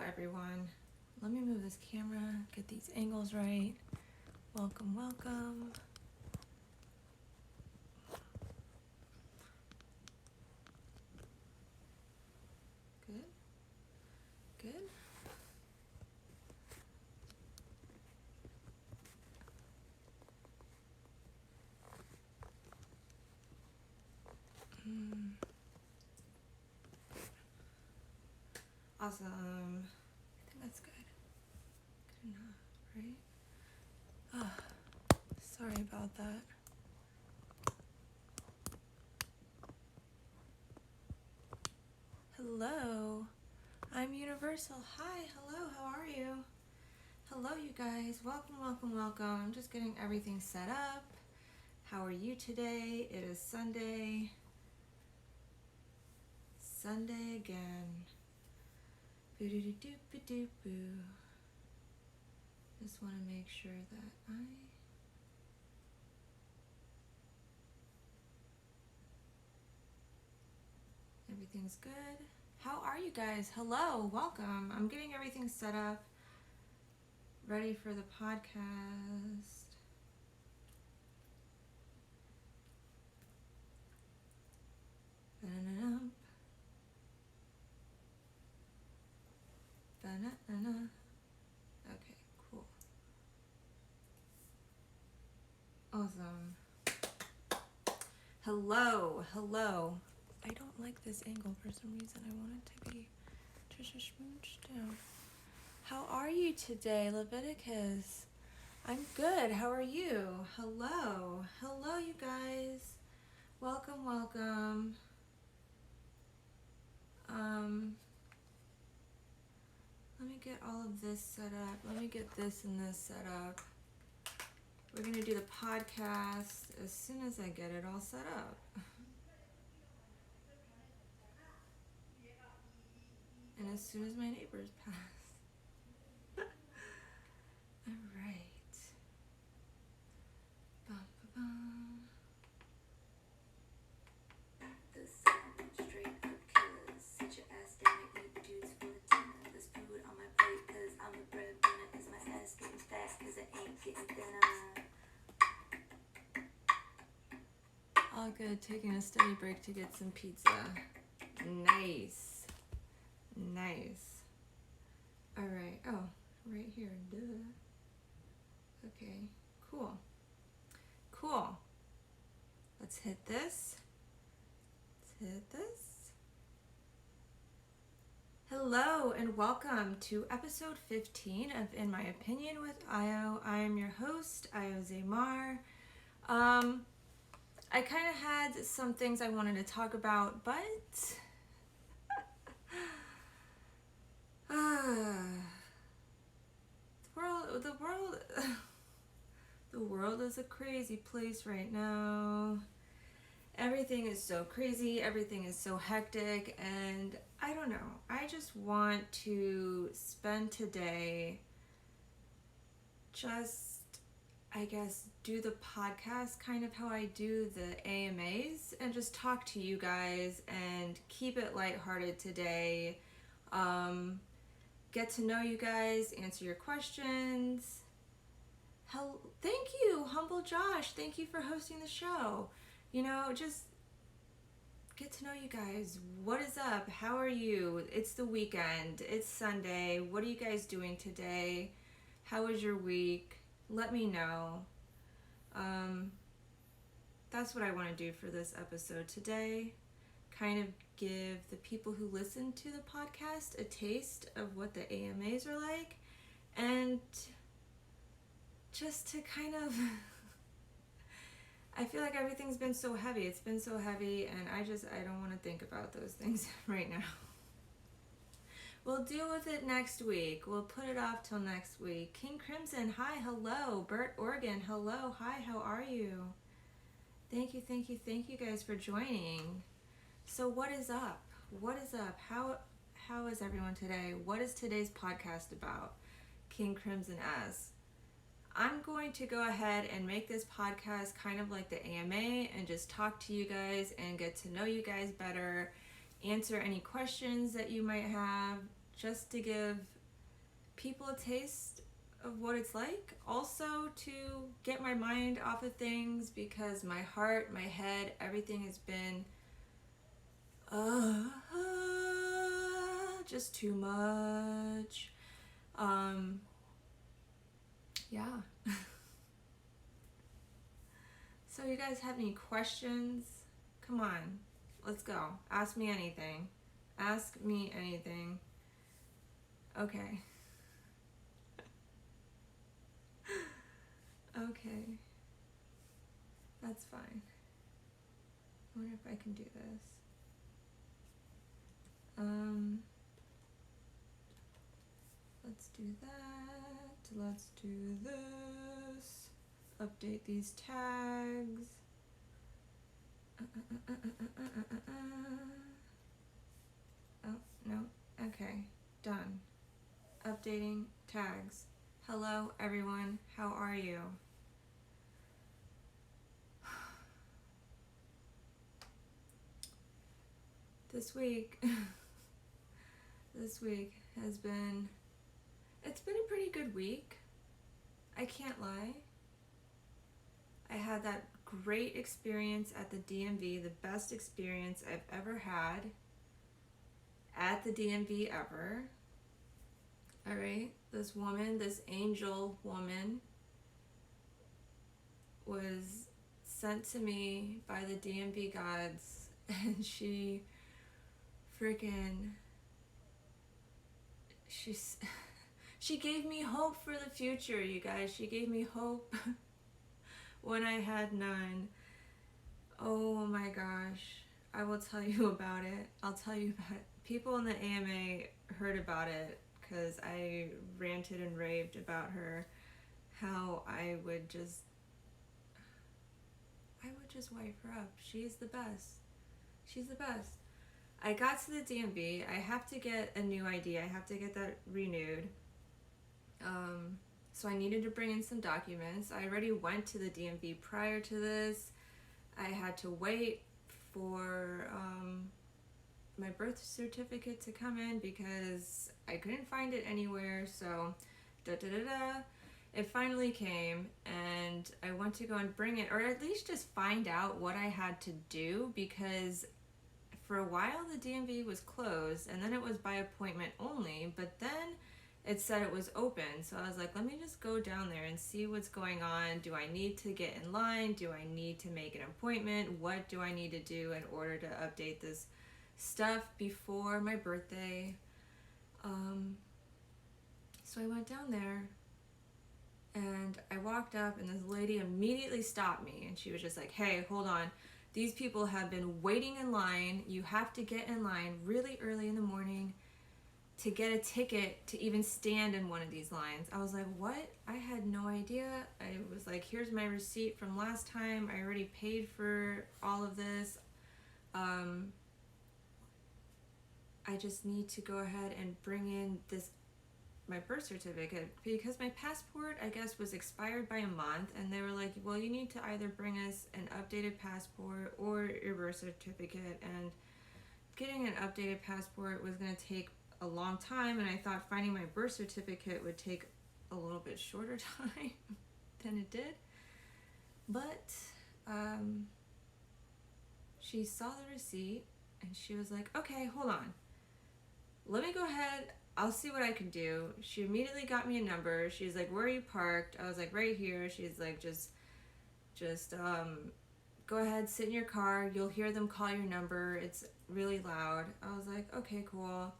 everyone. Let me move this camera, get these angles right. Welcome, welcome. Good, good. Awesome. I think that's good. Good enough, right? Sorry about that. Hello. I'm Universal. Hi, hello, how are you? Hello, you guys. Welcome, welcome, welcome. I'm just getting everything set up. How are you today? It is Sunday. Sunday again. Boo-doo-doo-doo-boo. Just want to make sure that everything's good. How are you guys? Hello, welcome. I'm getting everything set up, ready for the podcast. Ba-na-na-na. Ba-na-na-na. Okay, cool. Awesome. Hello, hello. I don't like this angle for some reason. I want it to be just a smooch down. How are you today, Leviticus? I'm good. How are you? Hello. Hello, you guys. Welcome, welcome. Let me get all of this set up. Let me get this and this set up. We're going to do the podcast as soon as I get it all set up. And as soon as my neighbors pass. All right. Bum, ba, bum. Straight up killers, sit your ass down and eat dudes for dinner. There's food on my plate cause I'm the breadwinner. Is my ass getting fat cause it ain't getting thinner? All good. Taking a steady break to get some pizza. Nice. Nice. All right. Oh, right here. Duh. Okay. Cool. Cool. Let's hit this. Let's hit this. Hello and welcome to episode 15 of In My Opinion with IO. I am your host, Io Zaymar. I kind of had some things I wanted to talk about, but the world is a crazy place right now. Everything is so crazy, everything is so hectic, and I don't know. I just want to spend today just, I guess, do the podcast kind of how I do the AMAs and just talk to you guys and keep it lighthearted today. Get to know you guys, answer your questions. Thank you, Humble Josh. Thank you for hosting the show. You know, just get to know you guys. What is up? How are you? It's the weekend. It's Sunday. What are you guys doing today? How was your week? Let me know. That's what I want to do for this episode today. Kind of give the people who listen to the podcast a taste of what the AMAs are like, and just to kind of I feel like everything's been so heavy. It's been so heavy, and I don't want to think about those things right now. We'll deal with it next week. We'll put it off till next week. King Crimson, hi, hello. Bert Oregon, hello, hi, how are you? Thank you guys for joining. So what is up? What is up? How is everyone today? What is today's podcast about? King Crimson asks. I'm going to go ahead and make this podcast kind of like the AMA and just talk to you guys and get to know you guys better, answer any questions that you might have, just to give people a taste of what it's like. Also to get my mind off of things, because my heart, my head, everything has been just too much. Yeah. So you guys have any questions? Come on, let's go. Ask me anything. Ask me anything. Okay. Okay. That's fine. I wonder if I can do this. Let's do that. Let's do this. Update these tags. Oh, no. Okay. Done. Updating tags. Hello, everyone. How are you? This week has been, it's been a pretty good week. I can't lie. I had that great experience at the DMV, the best experience I've ever had at the DMV ever. All right, this woman, this angel woman, was sent to me by the DMV gods, and she gave me hope for the future, you guys. She gave me hope when I had none. Oh my gosh. I will tell you about it. I'll tell you about it. People in the AMA heard about it because I ranted and raved about her, how I would just wipe her up. She's the best. She's the best. I got to the DMV. I have to get a new ID. I have to get that renewed. So I needed to bring in some documents. I already went to the DMV prior to this. I had to wait for my birth certificate to come in because I couldn't find it anywhere. So it finally came, and I went to go and bring it, or at least just find out what I had to do, because for a while the DMV was closed, and then it was by appointment only, but then it said it was open. So I was like, let me just go down there and see what's going on. Do I need to get in line? Do I need to make an appointment? What do I need to do in order to update this stuff before my birthday? So I went down there, and I walked up, and this lady immediately stopped me, and she was just like, hey, hold on. These people have been waiting in line. You have to get in line really early in the morning to get a ticket to even stand in one of these lines. I was like, what? I had no idea. I was like, here's my receipt from last time. I already paid for all of this. I just need to go ahead and bring in my birth certificate, because my passport, I guess, was expired by a month, and they were like, well, you need to either bring us an updated passport or your birth certificate. And getting an updated passport was going to take a long time, and I thought finding my birth certificate would take a little bit shorter time than it did. But she saw the receipt, and she was like, okay, hold on, let me go ahead, I'll see what I can do. She immediately got me a number. She's like, where are you parked? I was like, right here. She's like, just go ahead, sit in your car. You'll hear them call your number. It's really loud. I was like, okay, cool.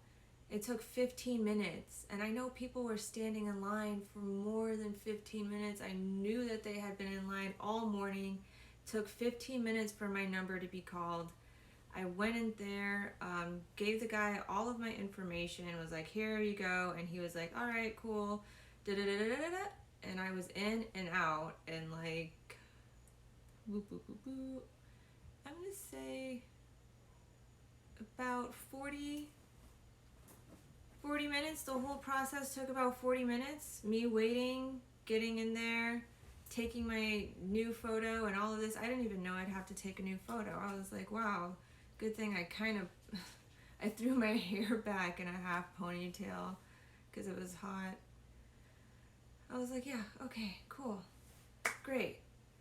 It took 15 minutes, and I know people were standing in line for more than 15 minutes. I knew that they had been in line all morning. It took 15 minutes for my number to be called. I went in there, gave the guy all of my information, was like, here you go, and he was like, all right, cool, and I was in and out in like, I'm gonna say about 40 minutes. The whole process took about 40 minutes, me waiting, getting in there, taking my new photo and all of this. I didn't even know I'd have to take a new photo. I was like, wow, good thing I kind of I threw my hair back in a half ponytail because it was hot. I was like, yeah, okay, cool, great.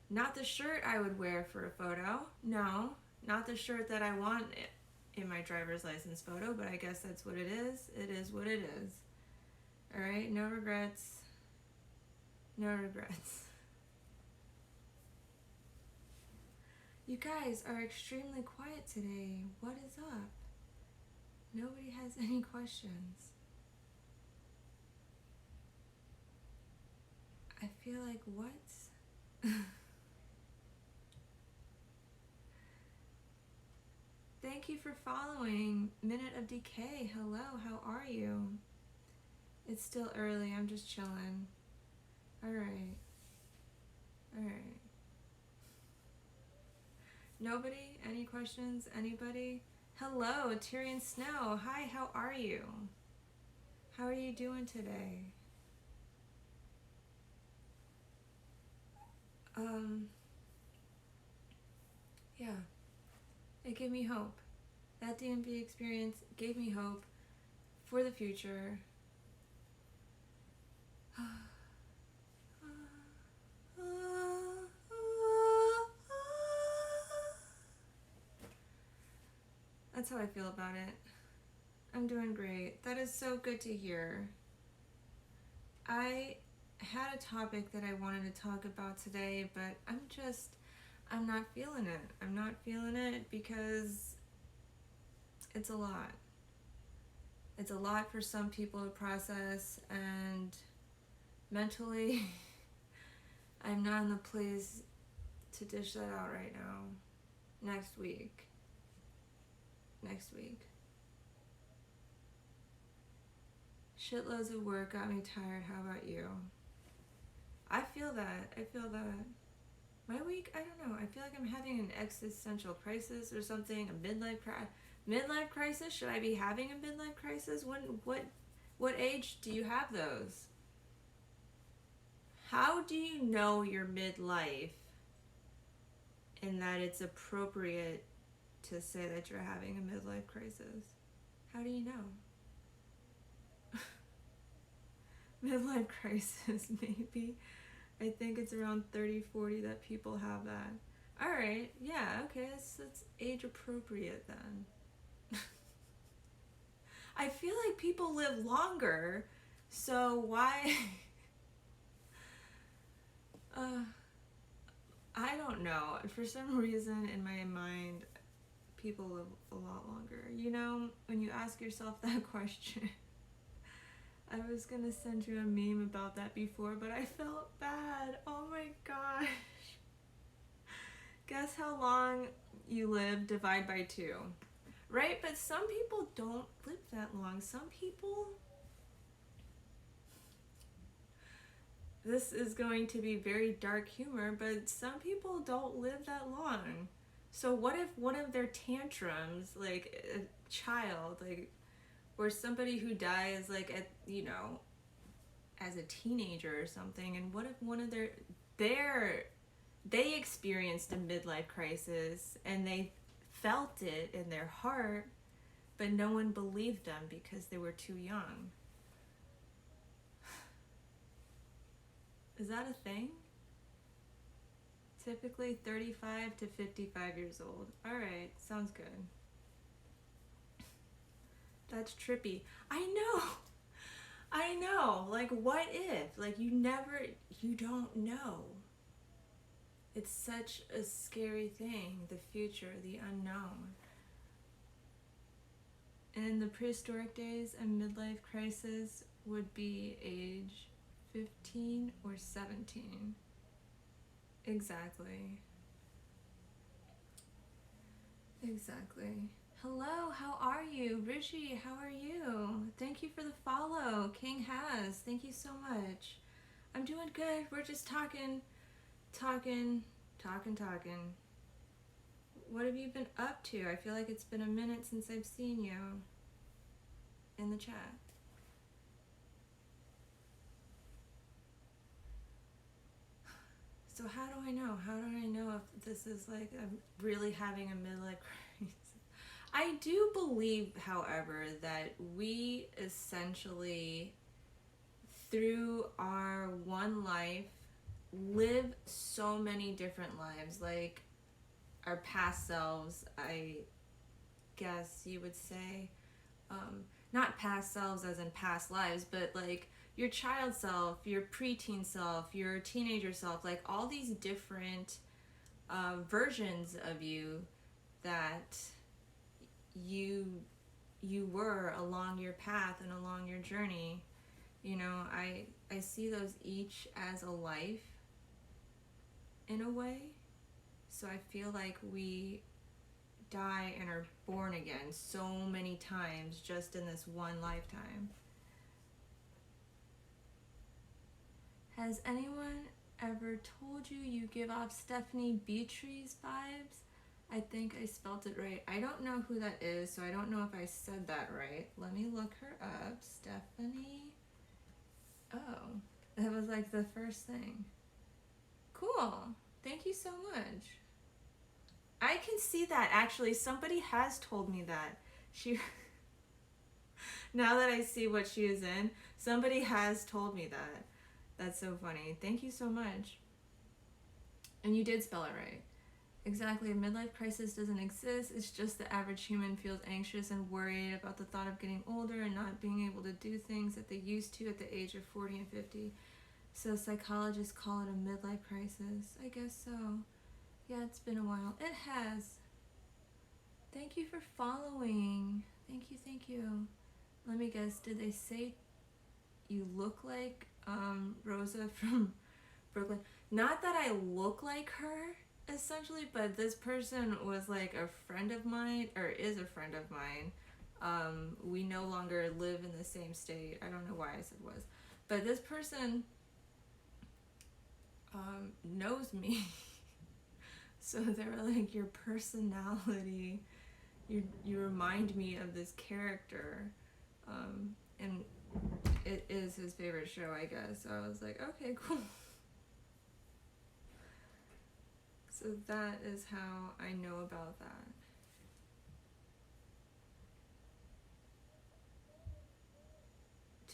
Not the shirt I would wear for a photo. No, not the shirt that I want in my driver's license photo, but I guess that's what it is. It is what it is. All right, no regrets. No regrets. You guys are extremely quiet today. What is up? Nobody has any questions. I feel like, what? Thank you for following Minute of Decay. Hello, how are you? It's still early, I'm just chilling. Alright. Alright. Nobody? Any questions? Anybody? Hello, Tyrion Snow. Hi, how are you? How are you doing today? Yeah. It gave me hope. That DMV experience gave me hope for the future. That's how I feel about it. I'm doing great. That is so good to hear. I had a topic that I wanted to talk about today, but I'm not feeling it. I'm not feeling it because it's a lot. It's a lot for some people to process, and mentally, I'm not in the place to dish that out right now. Next week. Shitloads of work got me tired. How about you? I feel that. My week, I don't know. I feel like I'm having an existential crisis or something. A midlife crisis? Should I be having a midlife crisis? What age do you have those? How do you know you're midlife and that it's appropriate to say that you're having a midlife crisis? How do you know? Midlife crisis, maybe. I think it's around 30, 40 that people have that. Alright, yeah, okay, that's age appropriate then. I feel like people live longer, so why... I don't know. For some reason in my mind, people live a lot longer. You know, when you ask yourself that question... I was gonna send you a meme about that before, but I felt bad. Oh my gosh. Guess how long you live, divide by 2. Right? But some people don't live that long. Some people... This is going to be very dark humor, but some people don't live that long. So what if one of their tantrums, like a child, like... or somebody who dies like at, you know, as a teenager or something, and what if one of they experienced a midlife crisis and they felt it in their heart, but no one believed them because they were too young? Is that a thing? Typically 35 to 55 years old. Alright, sounds good. That's trippy. I know. Like, what if? Like, you don't know. It's such a scary thing, the future, the unknown. And in the prehistoric days, a midlife crisis would be age 15 or 17. Exactly. Hello, how are you? Rishi, how are you? Thank you for the follow. King Has, thank you so much. I'm doing good. We're just talking. What have you been up to? I feel like it's been a minute since I've seen you in the chat. So how do I know? How do I know if this is like I'm really having a midlife crisis? I do believe, however, that we essentially, through our one life, live so many different lives. Like our past selves, I guess you would say. Not past selves as in past lives, but like your child self, your preteen self, your teenager self, like all these different versions of you that you you were along your path and along your journey. You know, I see those each as a life in a way. So I feel like we die and are born again so many times just in this one lifetime. Has anyone ever told you you give off Stephanie Beatrice vibes? I think I spelt it right. I don't know who that is, so I don't know if I said that right. Let me look her up. Stephanie. Oh, that was like the first thing. Cool. Thank you so much. I can see that actually. Somebody has told me that. She now that I see what she is in, somebody has told me that. That's so funny. Thank you so much. And you did spell it right. Exactly. A midlife crisis doesn't exist. It's just the average human feels anxious and worried about the thought of getting older and not being able to do things that they used to at the age of 40 and 50. So psychologists call it a midlife crisis. I guess so. Yeah, it's been a while. It has. Thank you for following. Thank you, thank you. Let me guess, did they say you look like Rosa from Brooklyn? Not that I look like her, essentially, but this person was like a friend of mine, or is a friend of mine. We no longer live in the same state. I don't know why I said was. But this person knows me. So they were like, your personality, you remind me of this character. And it is his favorite show, I guess. So I was like, okay, cool. So that is how I know about that.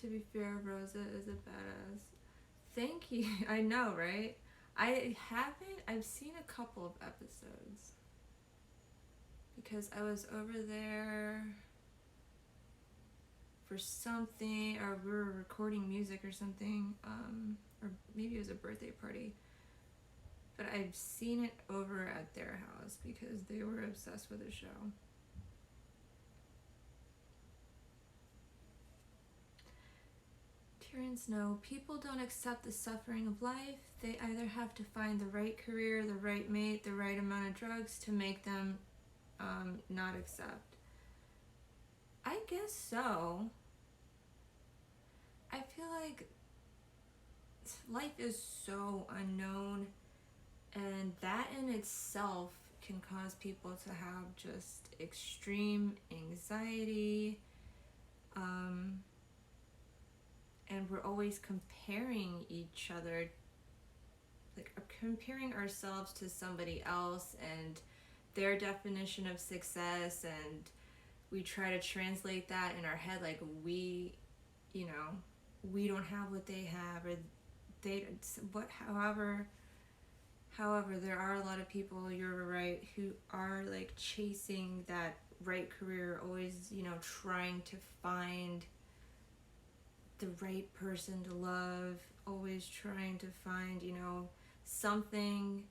To be fair, Rosa is a badass. Thank you. I know, right? I've seen a couple of episodes. Because I was over there for something, or we were recording music or something, or maybe it was a birthday party. But I've seen it over at their house because they were obsessed with the show. Terrence, no, people don't accept the suffering of life. They either have to find the right career, the right mate, the right amount of drugs to make them not accept. I guess so. I feel like life is so unknown, and that in itself can cause people to have just extreme anxiety. And we're always comparing each other, like comparing ourselves to somebody else and their definition of success, and we try to translate that in our head like we don't have what they have, or they what however there are a lot of people, you're right, who are like chasing that right career, always trying to find the right person to love, always trying to find something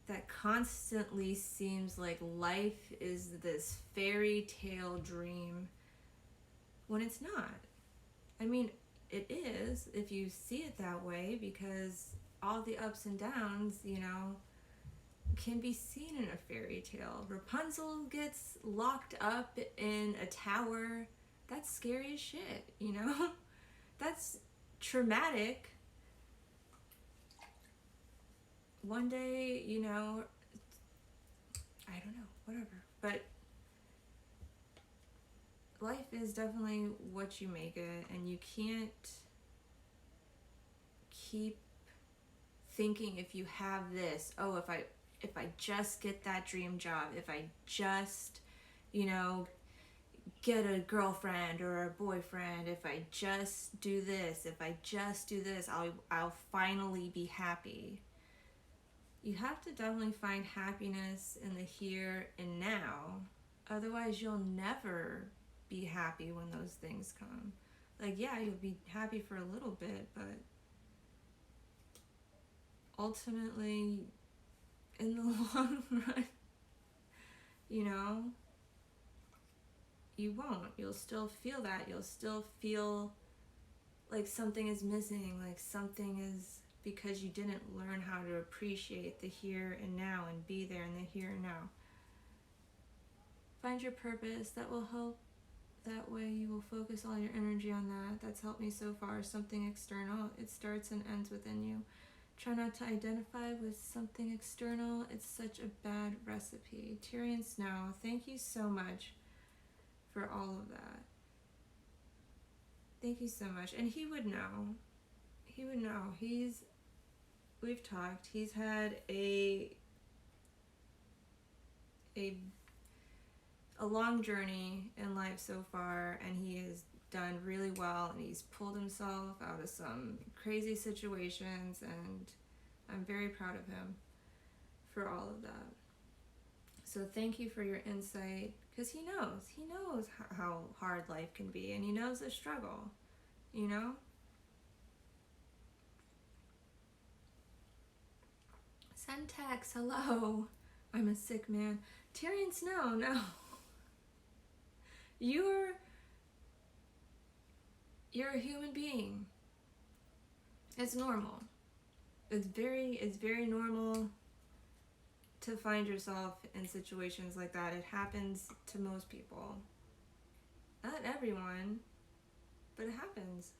that constantly seems like life is this fairy tale dream when it's not. I mean, it is if you see it that way, because all the ups and downs, can be seen in a fairy tale. Rapunzel gets locked up in a tower. That's scary as shit, That's traumatic. One day, I don't know, whatever. But life is definitely what you make it, and you can't keep thinking, if you have this, if I just get that dream job, if I just you know, get a girlfriend or a boyfriend. If I just do this, I'll finally be happy. You have to definitely find happiness in the here and now. Otherwise, you'll never be happy when those things come. Like, yeah, you'll be happy for a little bit, but ultimately, in the long run, you know, you won't. You'll still feel that. You'll still feel like something is missing, like something is, because you didn't learn how to appreciate the here and now and be there in the here and now. Find your purpose. That will help. That way you will focus all your energy on that. That's helped me so far. Something external. It starts and ends within you. Try not to identify with something external. It's such a bad recipe. Tyrion Snow, thank you so much for all of that. Thank you so much. And he would know. He would know. We've talked. He's had a long journey in life so far, and he has done really well, and he's pulled himself out of some crazy situations, and I'm very proud of him for all of that. So thank you for your insight, because he knows how hard life can be, and he knows the struggle, you know? Sentex, hello. I'm a sick man. Tyrion Snow, no. You're a human being. It's normal. It's very normal to find yourself in situations like that. It happens to most people. Not everyone, but it happens.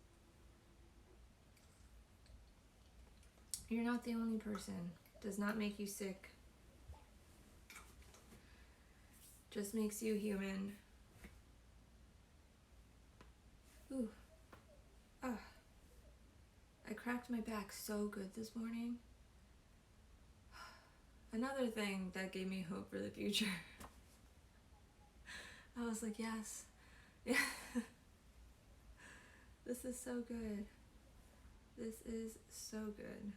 You're not the only person. Does not make you sick. Just makes you human. Ooh. Oh. I cracked my back so good this morning. Another thing that gave me hope for the future. I was like, yes. Yeah. This is so good. This is so good.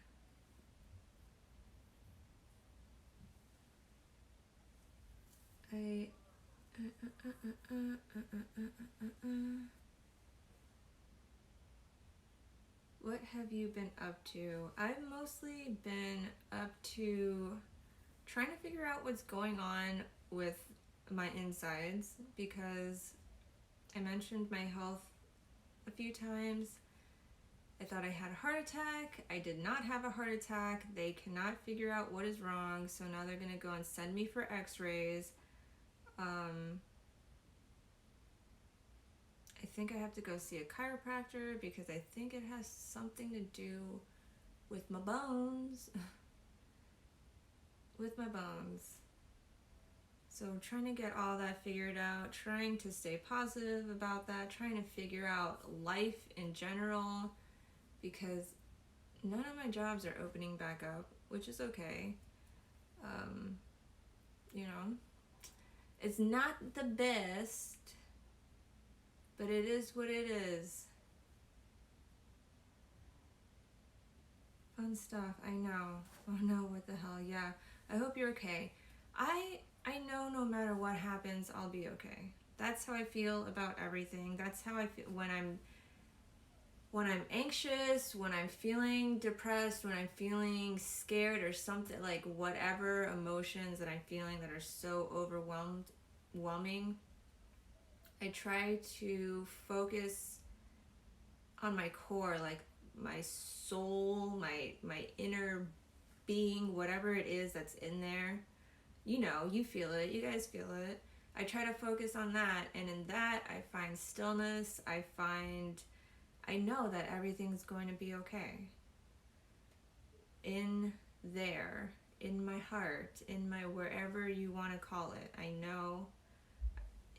What have you been up to? I've mostly been up to trying to figure out what's going on with my insides, because I mentioned my health a few times. I thought I had a heart attack. I did not have a heart attack. They cannot figure out what is wrong, so now they're gonna go and send me for x-rays. I think I have to go see a chiropractor because I think it has something to do with my bones. With my bones. So I'm trying to get all that figured out, trying to stay positive about that, trying to figure out life in general, because none of my jobs are opening back up, which is okay. You know, it's not the best, but it is what it is. Fun stuff, I know. Oh no, what the hell, yeah. I hope you're okay. I know no matter what happens, I'll be okay. That's how I feel about everything. That's how I feel when I'm anxious, when I'm feeling depressed, when I'm feeling scared or something, like whatever emotions that I'm feeling that are so overwhelming. I try to focus on my core, like my soul, my inner being, whatever it is that's in there. You know, you feel it, you guys feel it. I try to focus on that, and in that I find stillness. I know that everything's going to be okay. In there, in my heart, in my wherever you want to call it, I know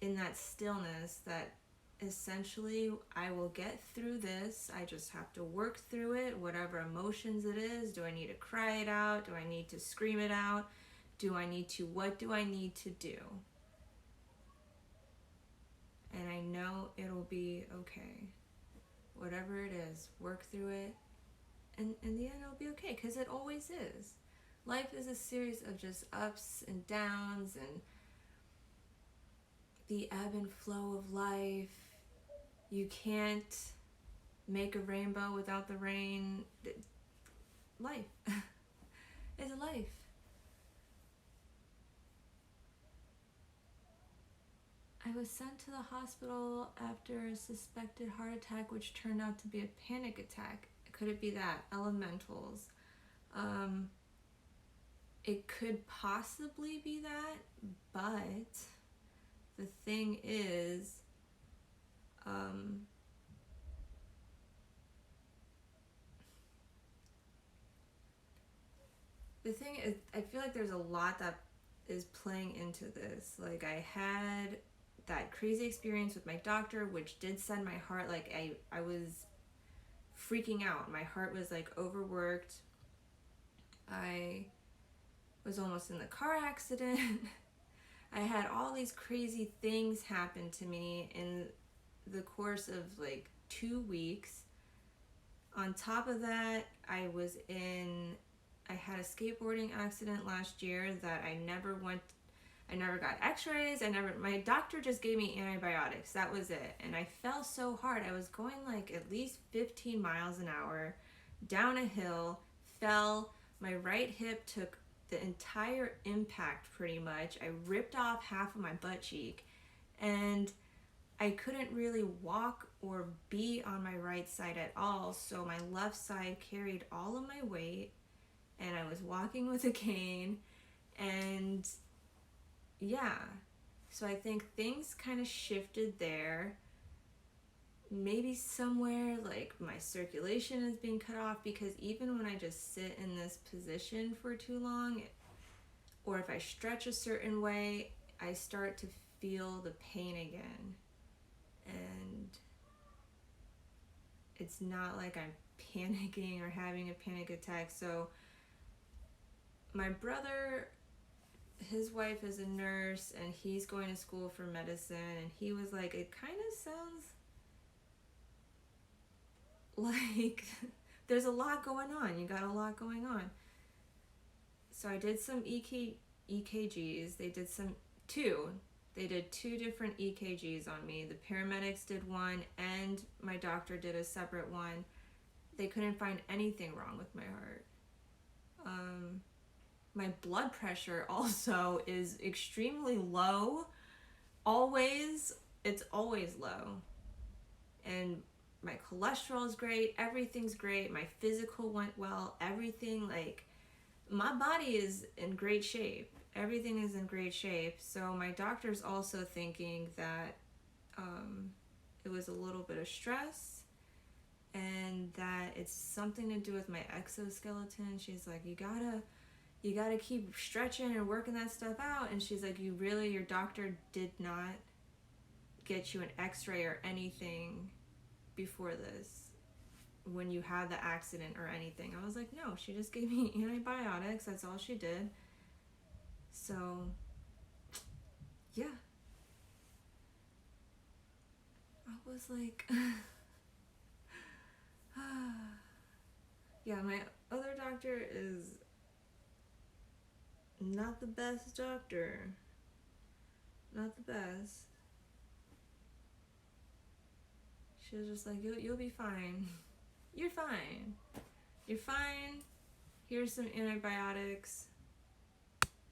in that stillness that essentially I will get through this. I just have to work through it, whatever emotions it is. Do I need to cry it out? Do I need to scream it out? What do I need to do? And I know it'll be okay. Whatever it is, work through it. And in the end, it'll be okay, because it always is. Life is a series of just ups and downs and the ebb and flow of life. You can't make a rainbow without the rain. Life is a life. I was sent to the hospital after a suspected heart attack, which turned out to be a panic attack. Could it be that? Elementals. It could possibly be that, but the thing is, I feel like there's a lot that is playing into this. Like, I had that crazy experience with my doctor, which did send my heart, like, I was freaking out. My heart was, like, overworked. I was almost in the car accident. I had all these crazy things happen to me in the course of, like, 2 weeks. On top of that, I had a skateboarding accident last year that I never got x-rays. My doctor just gave me antibiotics. That was it. And I fell so hard. I was going like at least 15 miles an hour down a hill, fell. My right hip took the entire impact pretty much. I ripped off half of my butt cheek, and I couldn't really walk or be on my right side at all. So my left side carried all of my weight, and I was walking with a cane. And yeah, so I think things kind of shifted there. Maybe somewhere like my circulation is being cut off, because even when I just sit in this position for too long, or if I stretch a certain way, I start to feel the pain again. And it's not like I'm panicking or having a panic attack. So my brother, his wife is a nurse, and he's going to school for medicine, and he was like, it kind of sounds like there's a lot going on. You got a lot going on. So I did some EKGs. They did two different EKGs on me. The paramedics did one, and my doctor did a separate one. They couldn't find anything wrong with my heart. My blood pressure also is extremely low. It's always low. And my cholesterol is great. Everything's great. My physical went well. Everything, like, my body is in great shape. Everything is in great shape. So my doctor's also thinking that it was a little bit of stress, and that it's something to do with my exoskeleton. She's like, you gotta keep stretching and working that stuff out. And she's like, your doctor did not get you an x-ray or anything before this when you had the accident or anything. I was like, no, she just gave me antibiotics. That's all she did. So yeah, I was like yeah, my other doctor is not the best doctor. Not the best. She was just like, you'll be fine. You're fine. You're fine. Here's some antibiotics.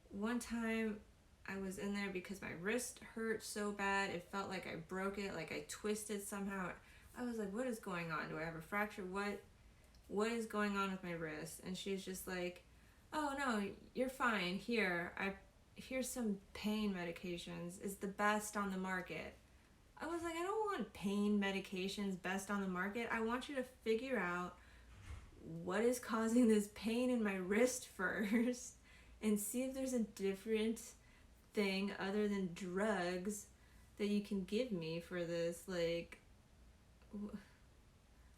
One time I was in there because my wrist hurt so bad. It felt like I broke it, like I twisted somehow. I was like, what is going on? Do I have a fracture? What is going on with my wrist? And she's just like, oh no, you're fine. Here's some pain medications. It's the best on the market. I was like, I don't want pain medications best on the market. I want you to figure out what is causing this pain in my wrist first, and see if there's a different thing other than drugs that you can give me for this. Like,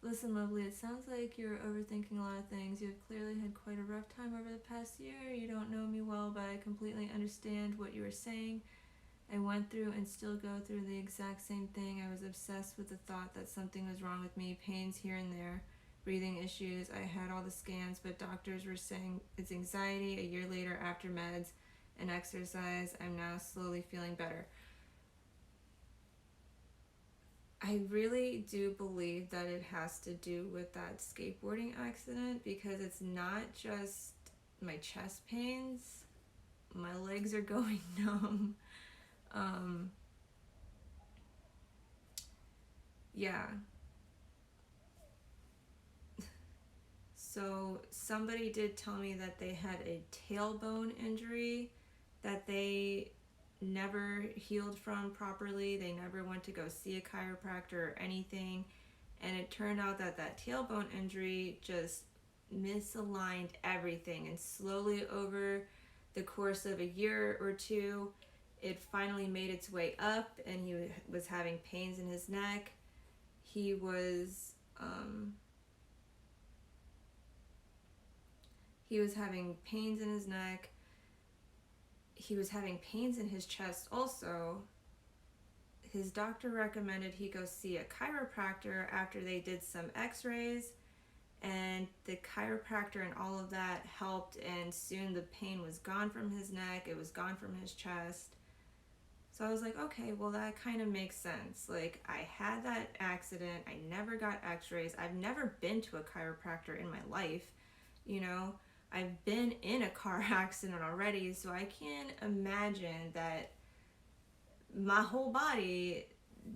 listen, lovely, it sounds like you're overthinking a lot of things. You've clearly had quite a rough time over the past year. You don't know me well, but I completely understand what you were saying. I went through and still go through the exact same thing. I was obsessed with the thought that something was wrong with me, pains here and there, breathing issues. I had all the scans, but doctors were saying it's anxiety. A year later, after meds and exercise, I'm now slowly feeling better. I really do believe that it has to do with that skateboarding accident, because it's not just my chest pains. My legs are going numb. Yeah. So somebody did tell me that they had a tailbone injury that they never healed from properly. They never went to go see a chiropractor or anything. And it turned out that that tailbone injury just misaligned everything. And slowly over the course of a year or two, it finally made its way up, and he was having pains in his neck. He was having pains in his neck. He was having pains in his chest also. His doctor recommended he go see a chiropractor after they did some x-rays, and the chiropractor and all of that helped, and soon the pain was gone from his neck. It was gone from his chest. So I was like, okay, well, that kind of makes sense. Like, I had that accident. I never got x-rays. I've never been to a chiropractor in my life. You know, I've been in a car accident already, so I can't imagine that my whole body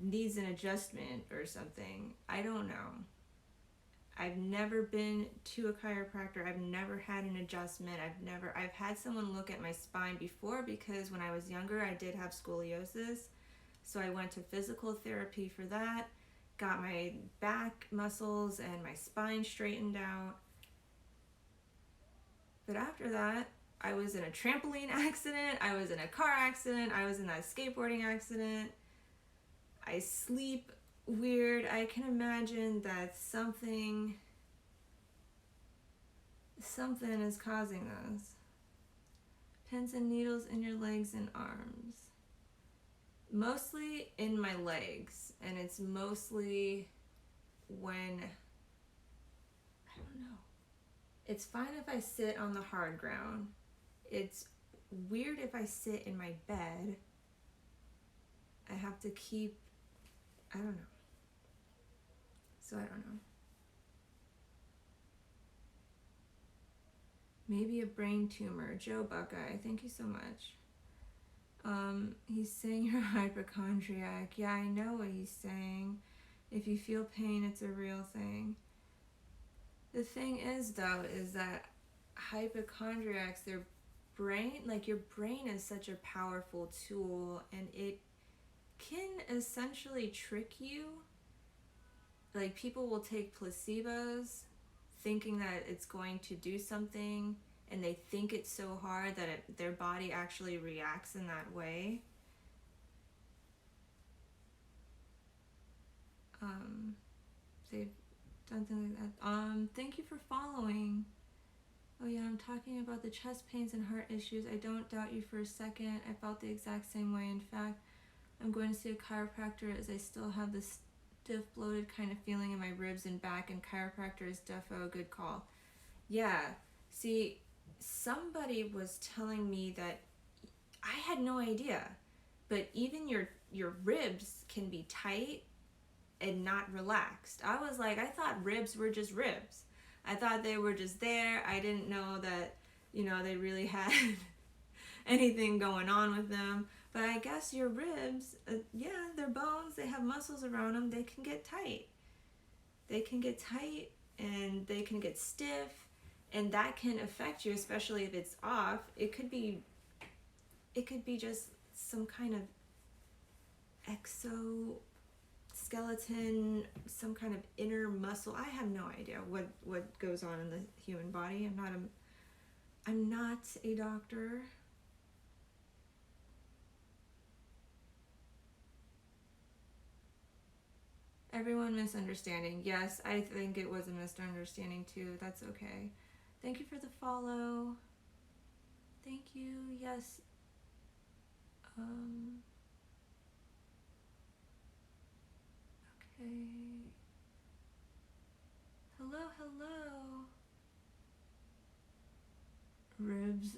needs an adjustment or something. I don't know. I've never been to a chiropractor. I've never had an adjustment. I've had someone look at my spine before, because when I was younger, I did have scoliosis. So I went to physical therapy for that, got my back muscles and my spine straightened out. But after that, I was in a trampoline accident. I was in a car accident. I was in that skateboarding accident. I sleep weird. I can imagine that something is causing this. Pins and needles in your legs and arms. Mostly in my legs, and it's mostly when, I don't know. It's fine if I sit on the hard ground. It's weird if I sit in my bed. I have to keep, I don't know. So I don't know. Maybe a brain tumor. Joe Buckeye, thank you so much. He's saying you're a hypochondriac. Yeah, I know what he's saying. If you feel pain, it's a real thing. The thing is, though, is that hypochondriacs, their brain, like your brain is such a powerful tool, and it can essentially trick you. Like, people will take placebos thinking that it's going to do something, and they think it's so hard that their body actually reacts in that way. They've done things like that. Thank you for following. Oh yeah, I'm talking about the chest pains and heart issues. I don't doubt you for a second. I felt the exact same way. In fact, I'm going to see a chiropractor as I still have this stiff, bloated kind of feeling in my ribs and back, and chiropractor is defo a good call. Yeah, see, somebody was telling me that, I had no idea, but even your ribs can be tight and not relaxed. I was like, I thought ribs were just ribs. I thought they were just there. I didn't know that, they really had anything going on with them. But I guess your ribs, they're bones. They have muscles around them. They can get tight. They can get tight, and they can get stiff, and that can affect you, especially if it's off. It could be just some kind of exoskeleton, some kind of inner muscle. I have no idea what goes on in the human body. I'm not a doctor. Everyone misunderstanding. Yes, I think it was a misunderstanding too. That's okay. Thank you for the follow. Thank you. Yes. Okay. Hello, hello. Ribs.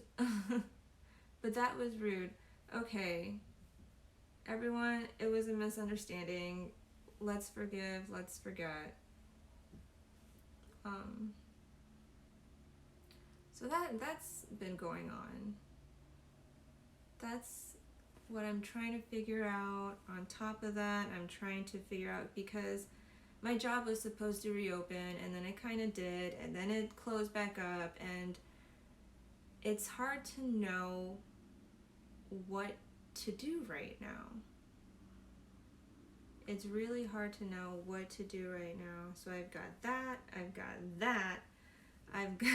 But that was rude. Okay. Everyone, it was a misunderstanding. Let's forgive, let's forget. So that's been going on. That's what I'm trying to figure out. On top of that, I'm trying to figure out, because my job was supposed to reopen and then it kind of did, and then it closed back up, and it's hard to know what to do right now. It's really hard to know what to do right now. So I've got that, I've got that, I've got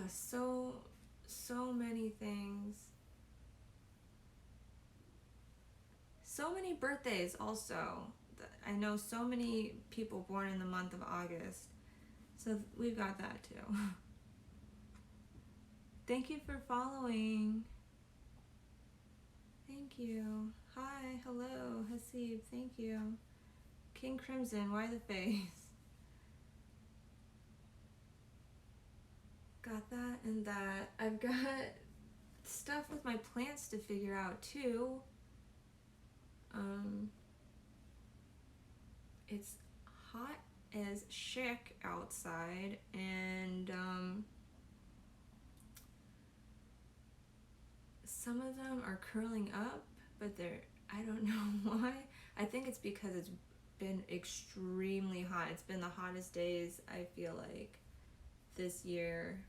so many things. So many birthdays also. I know so many people born in the month of August. So we've got that too. Thank you for following. Thank you. Hi, hello, Hasib, thank you. King Crimson, why the face? Got that and that. I've got stuff with my plants to figure out too. It's hot as shit outside, and some of them are curling up, but I don't know why. I think it's because it's been extremely hot. It's been the hottest days, I feel like, this year,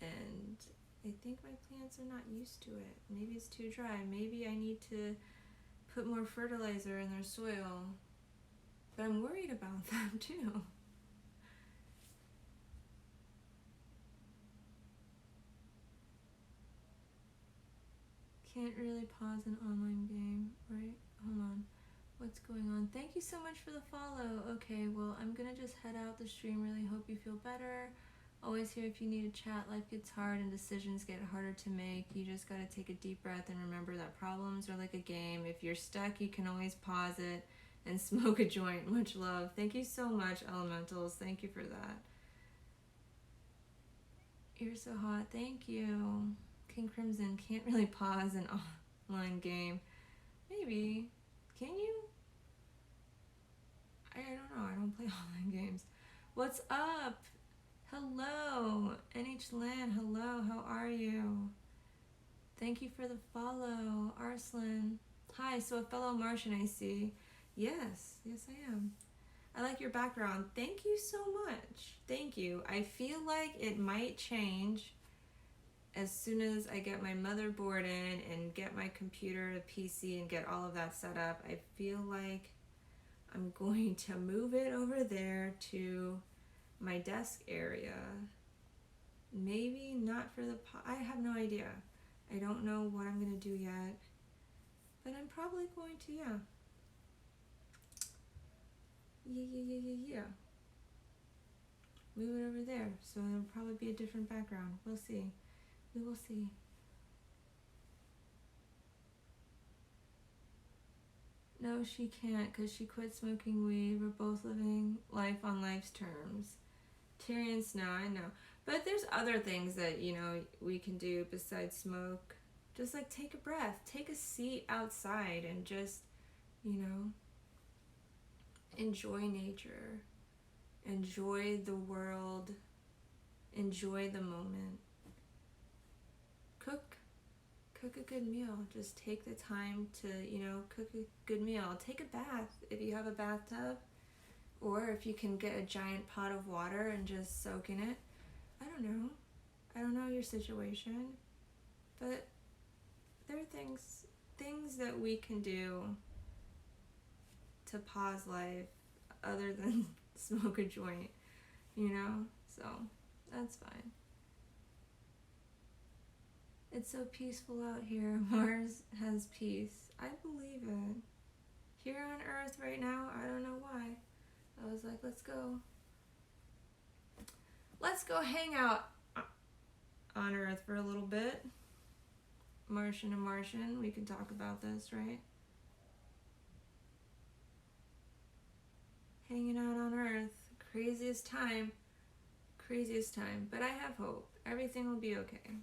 and I think my plants are not used to it. Maybe it's too dry. Maybe I need to put more fertilizer in their soil. But I'm worried about them too. Can't really pause an online game, right? Hold on. What's going on? Thank you so much for the follow. Okay, well, I'm gonna just head out the stream. Really hope you feel better. Always here if you need to chat. Life gets hard and decisions get harder to make. You just gotta take a deep breath and remember that problems are like a game. If you're stuck, you can always pause it and smoke a joint. Much love. Thank you so much, Elementals. Thank you for that. You're so hot. Thank you. King Crimson, can't really pause an online game. Maybe. Can you? I don't know. I don't play online games. What's up? Hello. NH Land, hello. How are you? Thank you for the follow. Arslan. Hi, so a fellow Martian I see. Yes, I am. I like your background. Thank you so much. Thank you. I feel like it might change as soon as I get my motherboard in and get my computer to PC and get all of that set up. I feel like I'm going to move it over there to my desk area. Maybe not for the I have no idea. I don't know what I'm going to do yet. But I'm probably going to, yeah. Move it over there. So it'll probably be a different background. We'll see. We will see. No, she can't because she quit smoking weed. We're both living life on life's terms. Tyrion Snow, I know. But there's other things that, we can do besides smoke. Just like take a breath. Take a seat outside and just, enjoy nature. Enjoy the world. Enjoy the moment. Cook a good meal. Just take the time to, cook a good meal. Take a bath if you have a bathtub, or if you can get a giant pot of water and just soak in it. I don't know your situation, but there are things that we can do to pause life other than smoke a joint, so that's fine. It's so peaceful out here. Mars has peace. I believe it. Here on Earth right now, I don't know why. I was like, let's go hang out on Earth for a little bit. Martian to Martian, we can talk about this, right? hanging out on Earth. Craziest time. Craziest time. But I have hope. Everything will be okay.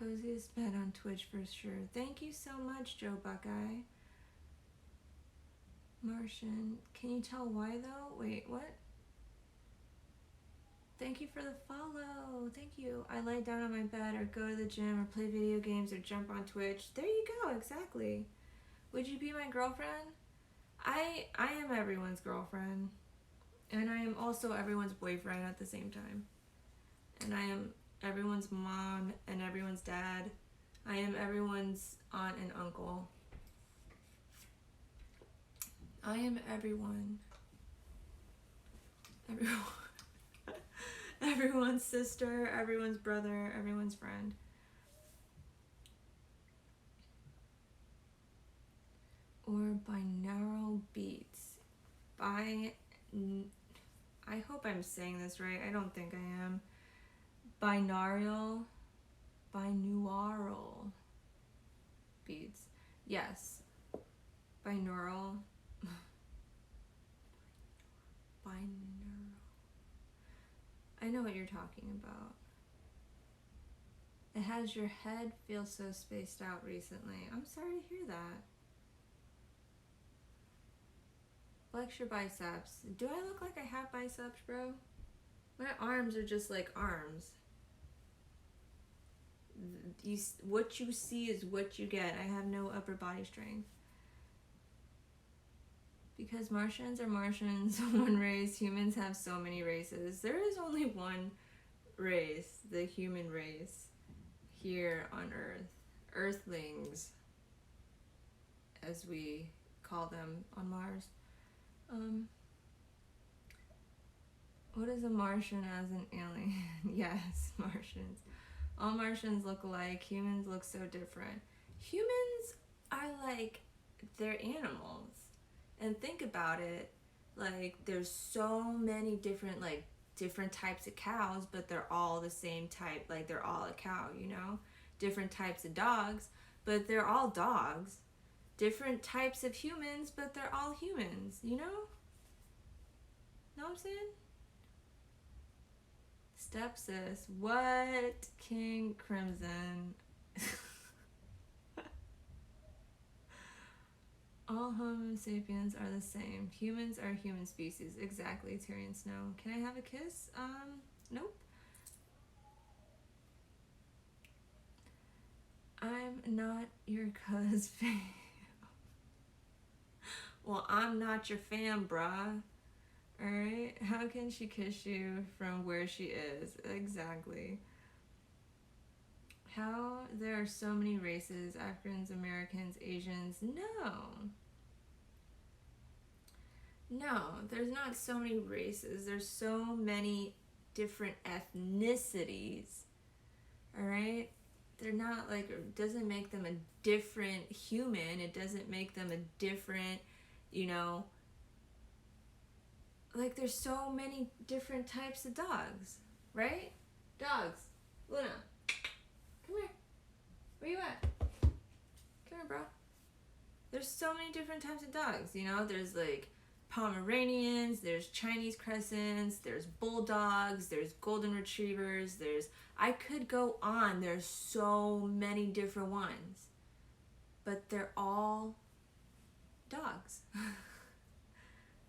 Coziest bed on Twitch for sure. Thank you so much, Joe Buckeye. Martian. Can you tell why though? Wait, what? Thank you for the follow. Thank you. I lay down on my bed or go to the gym or play video games or jump on Twitch. There you go, exactly. Would you be my girlfriend? I am everyone's girlfriend. And I am also everyone's boyfriend at the same time. And I am everyone's mom and everyone's dad. I am everyone's aunt and uncle. I am everyone. Everyone. Everyone's sister, everyone's brother, everyone's friend. Or binaural beats. I hope I'm saying this right. I don't think I am. Binaural beats. Yes. Binaural. Binaural. I know what you're talking about. It has your head feel so spaced out recently. I'm sorry to hear that. Flex your biceps. Do I look like I have biceps, bro? My arms are just like arms. What you see is what you get. I have no upper body strength. Because Martians are Martians, one race. Humans have so many races. There is only one race, the human race, here on Earth. Earthlings, as we call them on Mars. What is a Martian as an alien? Yes, Martians. All Martians look alike. Humans look so different. Humans are like, they're animals. And think about it, like there's so many different types of cows, but they're all the same type, like they're all a cow, you know? Different types of dogs, but they're all dogs. Different types of humans, but they're all humans, you know? Know what I'm saying? Step sis, what? King Crimson. All Homo sapiens are the same. Humans are human species. Exactly, Tyrion Snow. Can I have a kiss? Nope. I'm not your cuz fam. Well, I'm not your fam, bruh. Alright? How can she kiss you from where she is? Exactly. How there are so many races, Africans, Americans, Asians. No, there's not so many races. There's so many different ethnicities. Alright? They're not like, it doesn't make them a different human. It doesn't make them a different, you know, like there's so many different types of dogs, right? Dogs. Luna. Come here. Where you at? Come here, bro. There's so many different types of dogs, you know? There's like Pomeranians, there's Chinese Crescents, there's Bulldogs, there's Golden Retrievers, I could go on. There's so many different ones. But they're all dogs.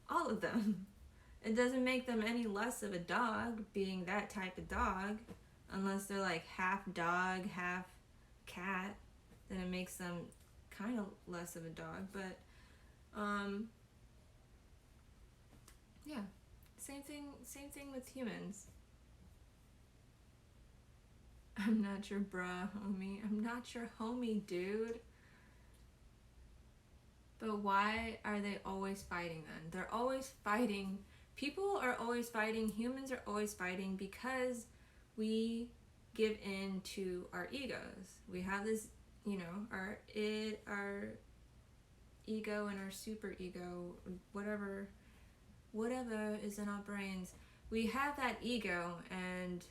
All of them. It doesn't make them any less of a dog being that type of dog, unless they're like half dog, half cat. Then it makes them kind of less of a dog. But yeah, same thing with humans. I'm not your bruh, homie. I'm not your homie, dude. But why are they always fighting then? They're always fighting. People are always fighting. Humans are always fighting because we give in to our egos. We have this, you know, our ego and our super ego, whatever is in our brains. We have that ego, and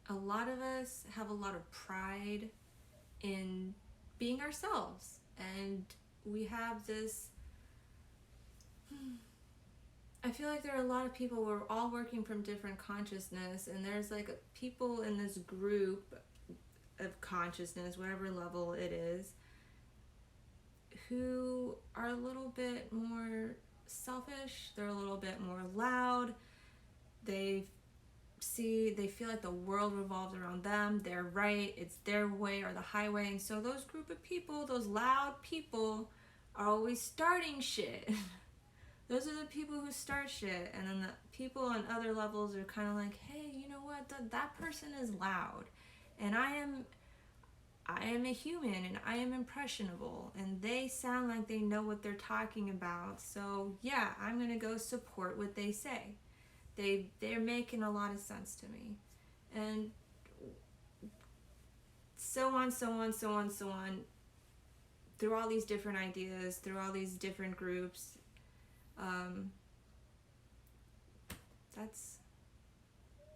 a lot of us have a lot of pride in being ourselves. And we have this, I feel like there are a lot of people, we're all working from different consciousness, and there's like people in this group of consciousness, whatever level it is, who are a little bit more selfish, they're a little bit more loud, they feel like the world revolves around them, they're right, it's their way or the highway. And so those group of people, those loud people, are always starting shit. Those are the people who start shit. And then the people on other levels are kind of like, hey, you know what, that person is loud, and I am a human, and I am impressionable, and they sound like they know what they're talking about, so yeah, I'm gonna go support what they say. They're making a lot of sense to me. And so on, so on, so on, so on, through all these different ideas, through all these different groups.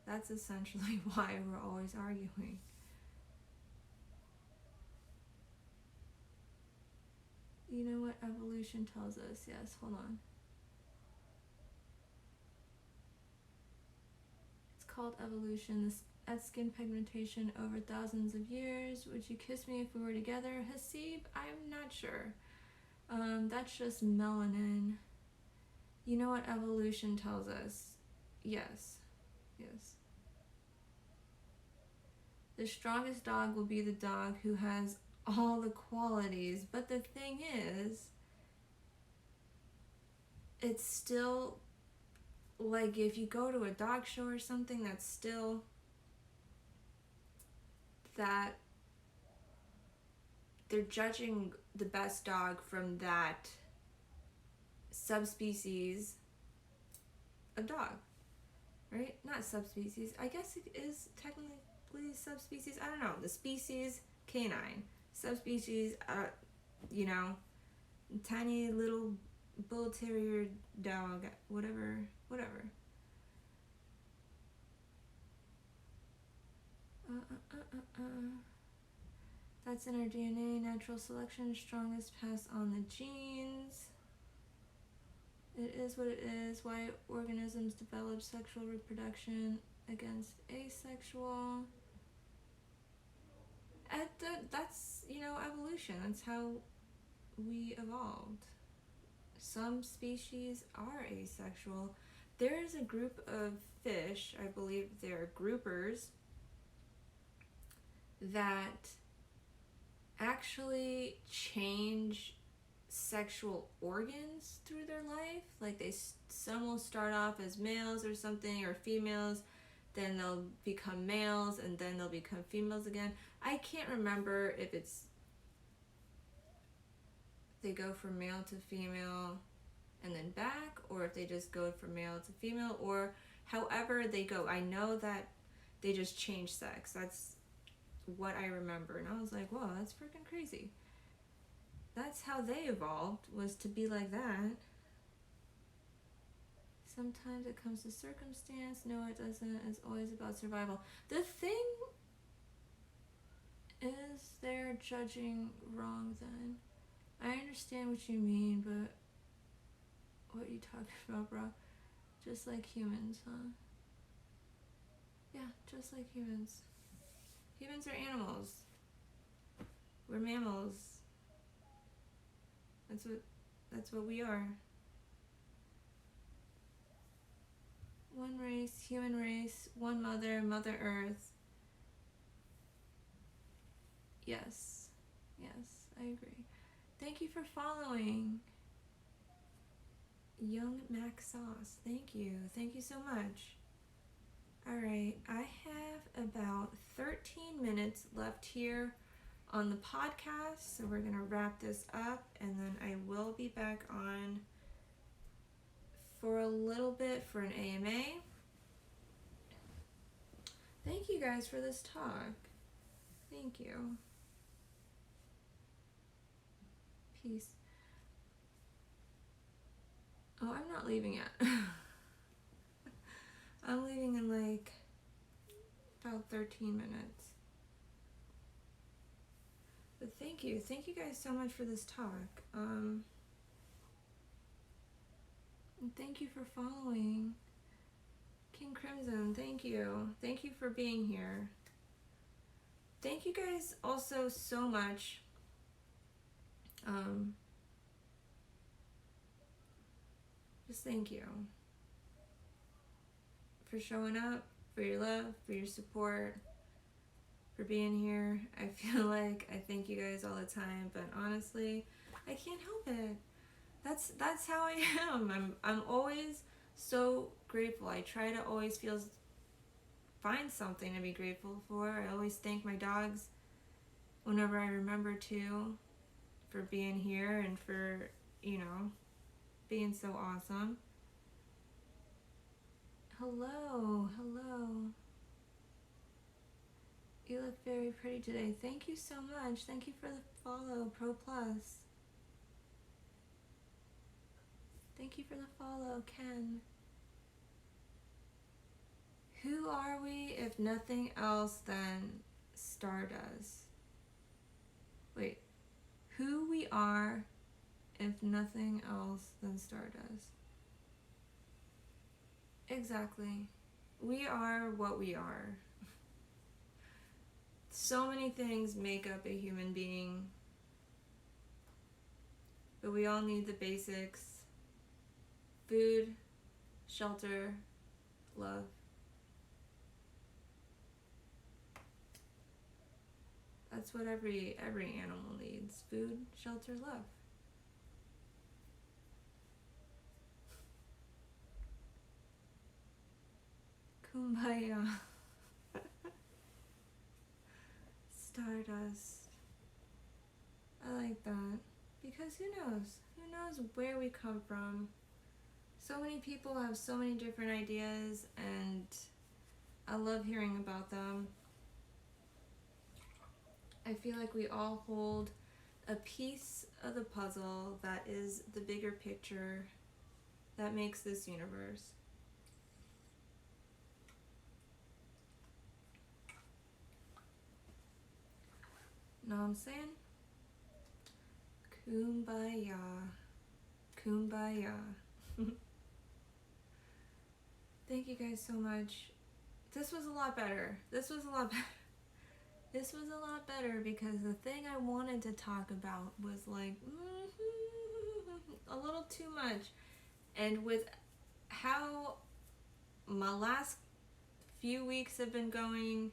That's essentially why we're always arguing. You know what evolution tells us? Yes, hold on. It's called evolution. At skin pigmentation over thousands of years. Would you kiss me if we were together? Hasib, I'm not sure. That's just melanin. You know what evolution tells us? Yes. Yes. The strongest dog will be the dog who has all the qualities. But the thing is, it's still like if you go to a dog show or something, that's still that they're judging the best dog from that subspecies of dog, right? Not subspecies. I guess it is technically subspecies. I don't know. The species canine, subspecies. You know, tiny little bull terrier dog, whatever. That's in our DNA. Natural selection, strongest pass on the genes. It is what it is. Why organisms develop sexual reproduction against asexual. That's, evolution. That's how we evolved. Some species are asexual. There is a group of fish, I believe they're groupers, that actually change sexual organs through their life. Like some will start off as males or something, or females, then they'll become males, and then they'll become females again. I can't remember if they go from male to female and then back, or if they just go from male to female, or however they go. I know that they just change sex. That's what I remember. And I was like, whoa, that's freaking crazy. That's how they evolved, was to be like that. Sometimes it comes to circumstance. No, it doesn't. It's always about survival. The thing is, they're judging wrong then. I understand what you mean, but what are you talking about, bro? Just like humans, huh? Yeah, just like humans. Humans are animals. We're mammals. That's what we are. One race, human race, one mother, Mother Earth. Yes, I agree. Thank you for following. Young Mac Sauce, thank you so much. Alright, I have about 13 minutes left here on the podcast, so we're going to wrap this up, and then I will be back on for a little bit for an AMA. Thank you guys for this talk. Thank you. Peace. Oh, I'm not leaving yet. I'm leaving in like about 13 minutes. But thank you guys so much for this talk. And thank you for following. King Crimson, thank you for being here. Thank you guys also so much. Just thank you for showing up, for your love, for your support, for being here. I feel like I thank you guys all the time, but honestly, I can't help it. That's how I am. I'm always so grateful. I try to always find something to be grateful for. I always thank my dogs whenever I remember to, for being here and for, being so awesome. Hello. You look very pretty today. Thank you so much. Thank you for the follow, Pro Plus. Thank you for the follow, Ken. Who are we if nothing else than stardust? Wait, who we are if nothing else than stardust? Exactly. We are what we are. So many things make up a human being, but we all need the basics: food, shelter, love. That's what every animal needs: food, shelter, love. Kumbaya. Stardust. I like that. Because who knows? Who knows where we come from? So many people have so many different ideas, and I love hearing about them. I feel like we all hold a piece of the puzzle that is the bigger picture that makes this universe. Know what I'm saying? Kumbaya. Kumbaya. Thank you guys so much. This was a lot better. This was a lot better because the thing I wanted to talk about was like a little too much. And with how my last few weeks have been going,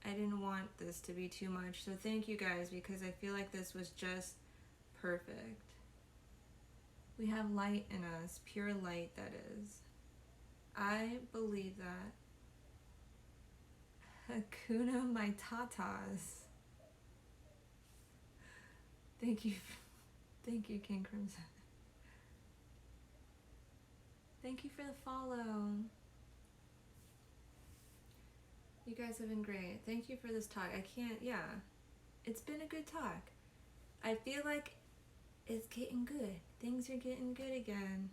I didn't want this to be too much. So thank you guys, because I feel like this was just perfect. We have light in us, pure light that is. I believe that. Hakuna Matatas. Thank you, King Crimson. Thank you for the follow. You guys have been great. Thank you for this talk. It's been a good talk. I feel like it's getting good. Things are getting good again.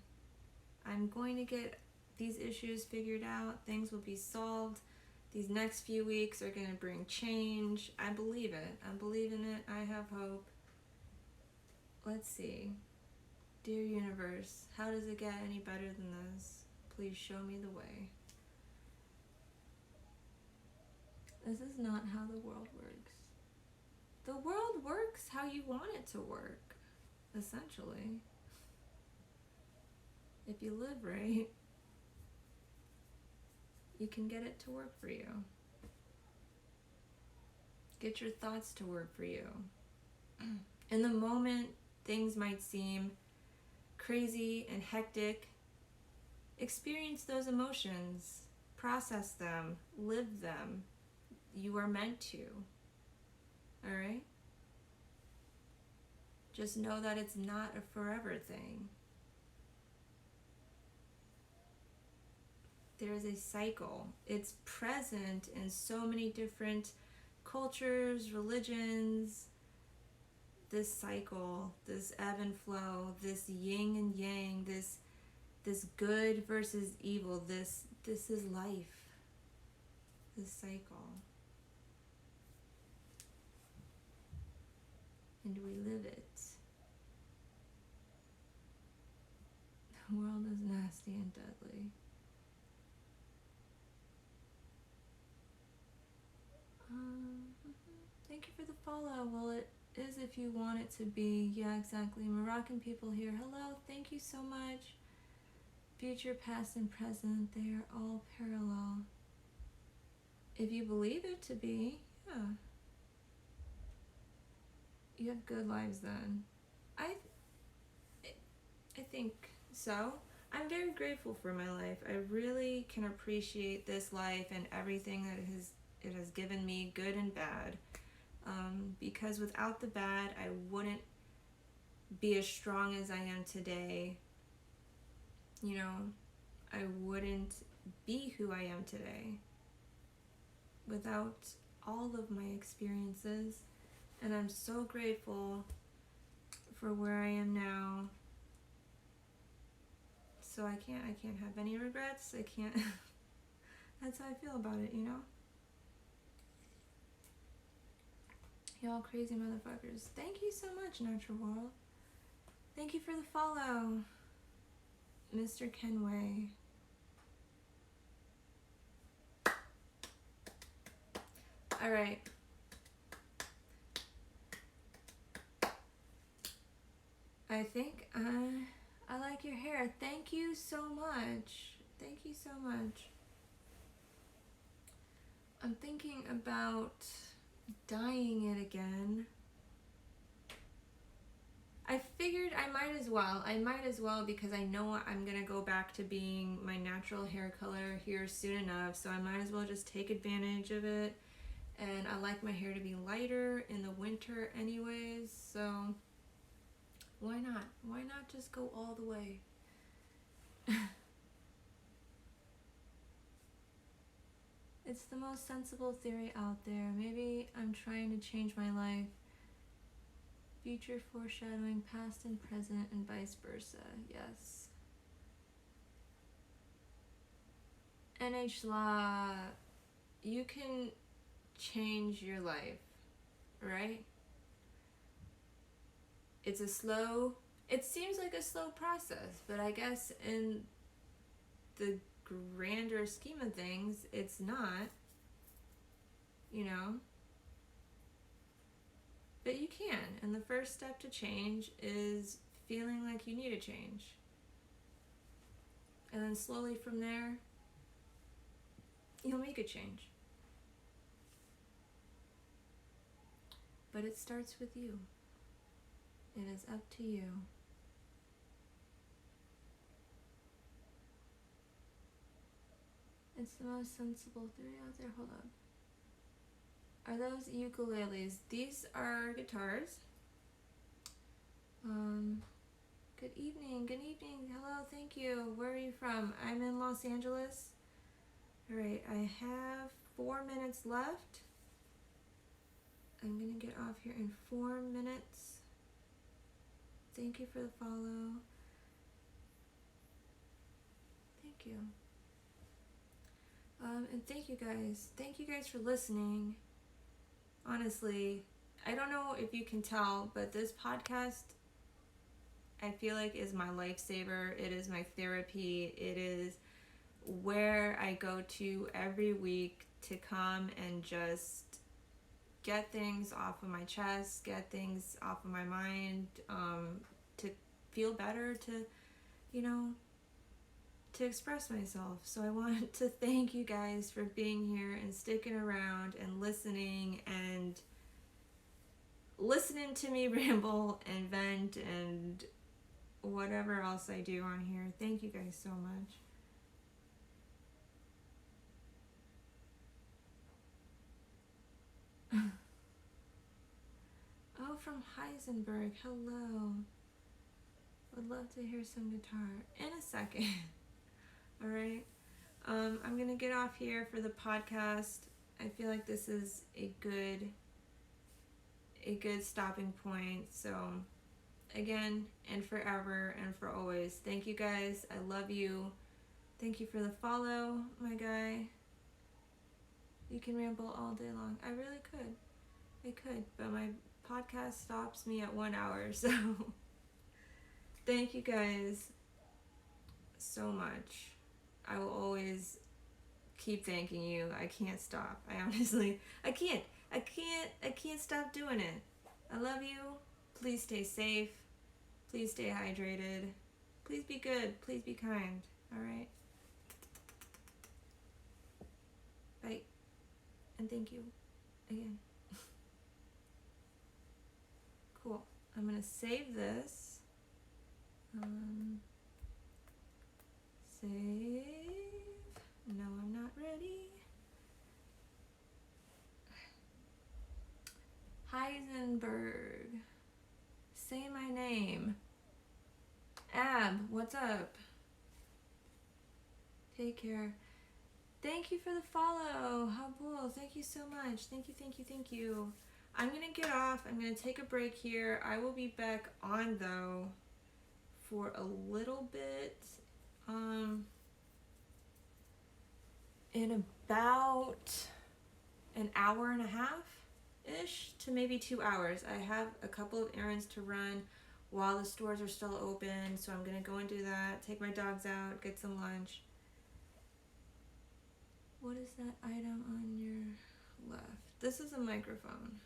I'm going to get these issues figured out. Things will be solved. These next few weeks are going to bring change. I believe it. I believe in it. I have hope. Let's see. Dear universe, how does it get any better than this? Please show me the way. This is not how the world works. The world works how you want it to work, essentially. If you live right, you can get it to work for you. Get your thoughts to work for you. In the moment, things might seem crazy and hectic. Experience those emotions. Process them. Live them. You are meant to. Alright? Just know that it's not a forever thing. There's a cycle. It's present in so many different cultures, religions. This cycle, this ebb and flow, this yin and yang, this good versus evil, this is life. This cycle. and we live it. The world is nasty and deadly. Thank you for the follow. Well, it is if you want it to be. Yeah, exactly. Moroccan people here. Hello. Thank you so much. Future, past, and present. They are all parallel. If you believe it to be, yeah. You have good lives then. I think so. I'm very grateful for my life. I really can appreciate this life and everything that it has given me, good and bad. Because without the bad, I wouldn't be as strong as I am today. You know, I wouldn't be who I am today without all of my experiences. And I'm so grateful for where I am now. So I can't have any regrets. I can't. That's how I feel about it, you know? Y'all crazy motherfuckers. Thank you so much, Natural World. Thank you for the follow, Mr. Kenway. All right. I think I like your hair. Thank you so much. Thank you so much. I'm thinking about dyeing it again. I figured I might as well. I might as well because I know I'm gonna go back to being my natural hair color here soon enough. So I might as well just take advantage of it. And I like my hair to be lighter in the winter anyways. So why not? Why not just go all the way? It's the most sensible theory out there. Maybe I'm trying to change my life. Future foreshadowing, past and present, and vice versa. Yes. NH Law, you can change your life, right? It seems like a slow process, but I guess in the grander scheme of things, it's not, you know? But you can, and the first step to change is feeling like you need a change. And then slowly from there, you'll make a change. But it starts with you. It is up to you. It's the most sensible theory out there. Hold on. Are those ukuleles? These are guitars. Good evening. Good evening. Hello. Thank you. Where are you from? I'm in Los Angeles. All right. I have 4 minutes left. I'm gonna get off here in 4 minutes. Thank you for the follow. Thank you. And thank you guys. Thank you guys for listening. Honestly, I don't know if you can tell, but this podcast, I feel like, is my lifesaver. It is my therapy. It is where I go to every week to come and just get things off of my chest, get things off of my mind, to feel better, to, you know, to express myself. So I want to thank you guys for being here and sticking around and listening to me ramble and vent and whatever else I do on here. Thank you guys so much. Oh, from Heisenberg. Hello. Would love to hear some guitar in a second. All right. I'm gonna get off here for the podcast. I feel like this is a good stopping point. So again, and forever and for always, thank you guys. I love you. Thank you for the follow, my guy. You can ramble all day long. I really could. I could, but my podcast stops me at 1 hour. So thank you guys so much. I will always keep thanking you. I can't stop. I honestly, I can't stop doing it. I love you. Please stay safe. Please stay hydrated. Please be good. Please be kind. All right. Bye. And thank you again. Cool. I'm gonna save this. Save. No, I'm not ready. Heisenberg. Say my name. Ab, what's up? Take care. Thank you for the follow. Habul, thank you so much. Thank you, thank you, thank you. I'm gonna get off. I'm gonna take a break here. I will be back on though for a little bit. In about an hour and a half ish to maybe 2 hours. I have a couple of errands to run while the stores are still open, so I'm gonna go and do that, take my dogs out, get some lunch. What is that item on your left? This is a microphone.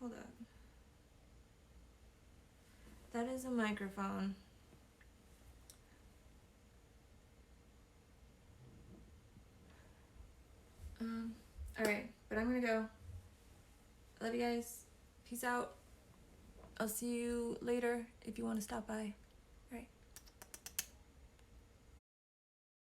Hold up. That is a microphone. Alright, but I'm gonna go. I love you guys. Peace out. I'll see you later if you want to stop by. Alright.